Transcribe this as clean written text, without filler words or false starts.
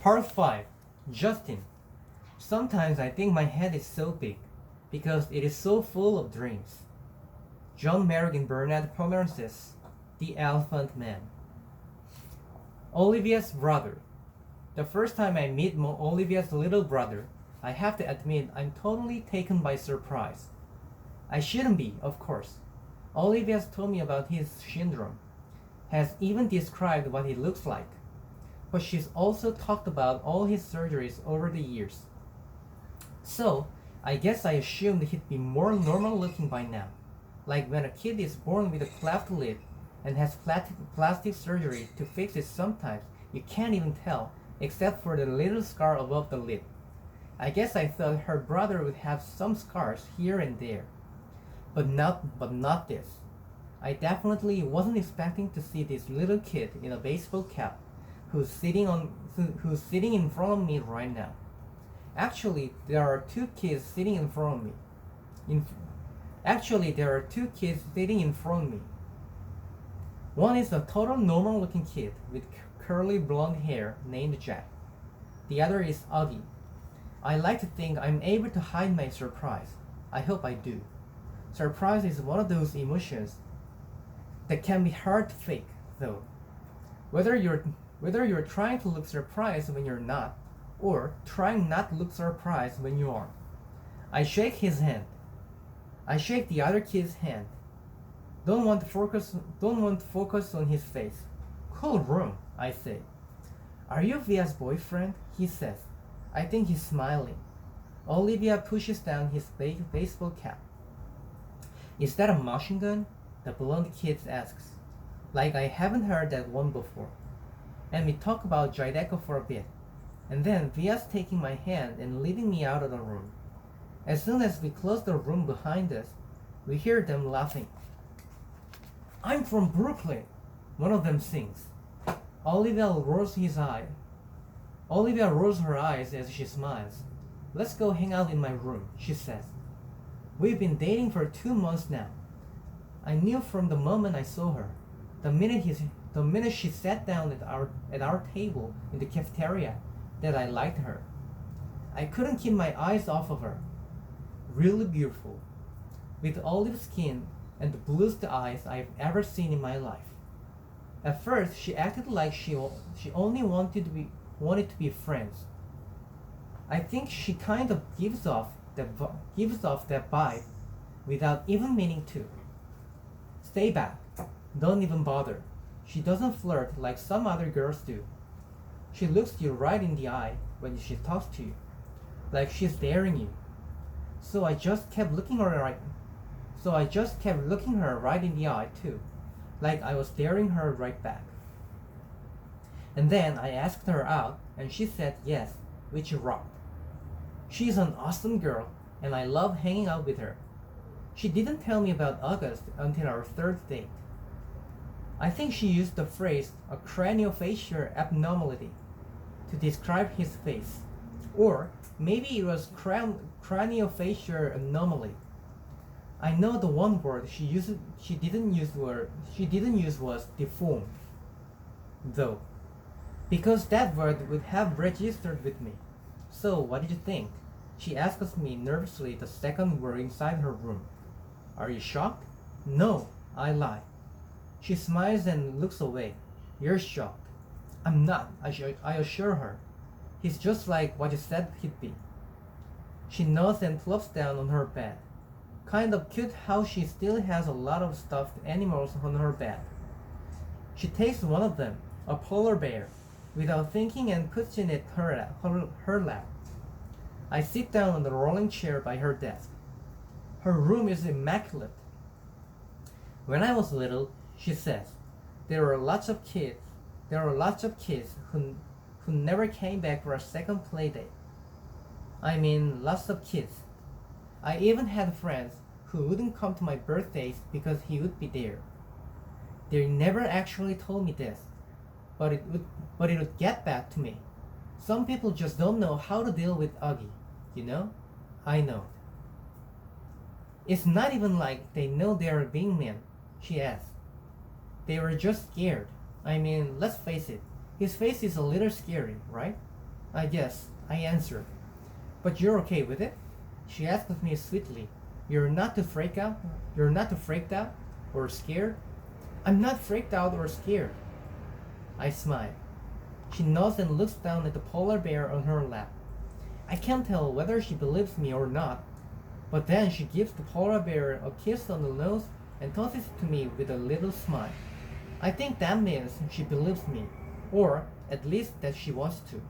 Part 5. Justin. Sometimes I think my head is so big because it is so full of dreams. John Merrigan Burnett Pomerances, The Elephant Man. Olivia's brother. The first time I meet Olivia's little brother, I have to admit I'm totally taken by surprise. I shouldn't be, of course. Olivia's told me about his syndrome, has even described what he looks like. But she's also talked about all his surgeries over the years. So, I guess I assumed he'd be more normal looking by now. Like when a kid is born with a cleft lip and has plastic surgery to fix it, sometimes you can't even tell except for the little scar above the lip. I guess I thought her brother would have some scars here and there. But not this. I definitely wasn't expecting to see this little kid in a baseball cap who's sitting in front of me right now. Actually, there are two kids sitting in front of me. There are two kids sitting in front of me. One is a total normal looking kid with curly blonde hair named Jack. The other is Augie. I like to think I'm able to hide my surprise. I hope I do. Surprise is one of those emotions that can be hard to fake, though. Whether you're trying to look surprised when you're not, or trying not to look surprised when you are. I shake his hand. I shake the other kid's hand. Don't want to focus on his face. Cool room, I say. Are you Via's boyfriend? He says. I think he's smiling. Olivia pushes down his baseball cap. Is that a machine gun? The blonde kid asks. Like I haven't heard that one before. And we talk about Zydeco for a bit. And then Via's taking my hand and leading me out of the room. As soon as we close the room behind us, we hear them laughing. I'm from Brooklyn, one of them sings. Olivia rolls her eyes as she smiles. Let's go hang out in my room, she says. We've been dating for 2 months now. I knew from the moment I saw her, the minute she sat down at our table in the cafeteria, that I liked her. I couldn't keep my eyes off of her. Really beautiful, with olive skin and the bluest eyes I've ever seen in my life. At first, she acted like she only wanted to be friends. I think she kind of gives off that vibe without even meaning to. Stay back. Don't even bother. She doesn't flirt like some other girls do. She looks you right in the eye when she talks to you, like she's daring you. So I just kept looking her right in the eye too, like I was daring her right back. And then I asked her out, and she said yes, which rocked. She's an awesome girl, and I love hanging out with her. She didn't tell me about August until our third date. I think she used the phrase a craniofacial abnormality to describe his face. Or maybe it was craniofacial anomaly. I know the one word she didn't use was deformed, though, because that word would have registered with me. So what did you think? She asks me nervously the second we're inside her room. Are you shocked? No, I lie. She smiles and looks away. You're shocked. I'm not, I assure her. He's just like what you said he'd be. She nods and plops down on her bed. Kind of cute how she still has a lot of stuffed animals on her bed. She takes one of them, a polar bear, without thinking and puts it in her lap. I sit down on the rolling chair by her desk. Her room is immaculate. When I was little, she says, there were lots of kids who never came back for a second play date. I mean, lots of kids. I even had friends who wouldn't come to my birthdays because he would be there. They never actually told me this, but it would get back to me. Some people just don't know how to deal with Augie, you know? I know. It's not even like they know they are being mean, she asks. They were just scared. I mean, let's face it, his face is a little scary, right? I guess, I answered. But you're okay with it? She asked me sweetly. You're not too freaked out? You're not too freaked out? Or scared? I'm not freaked out or scared. I smiled. She nods and looks down at the polar bear on her lap. I can't tell whether she believes me or not, but then she gives the polar bear a kiss on the nose and tosses it to me with a little smile. I think that means she believes me, or at least that she wants to.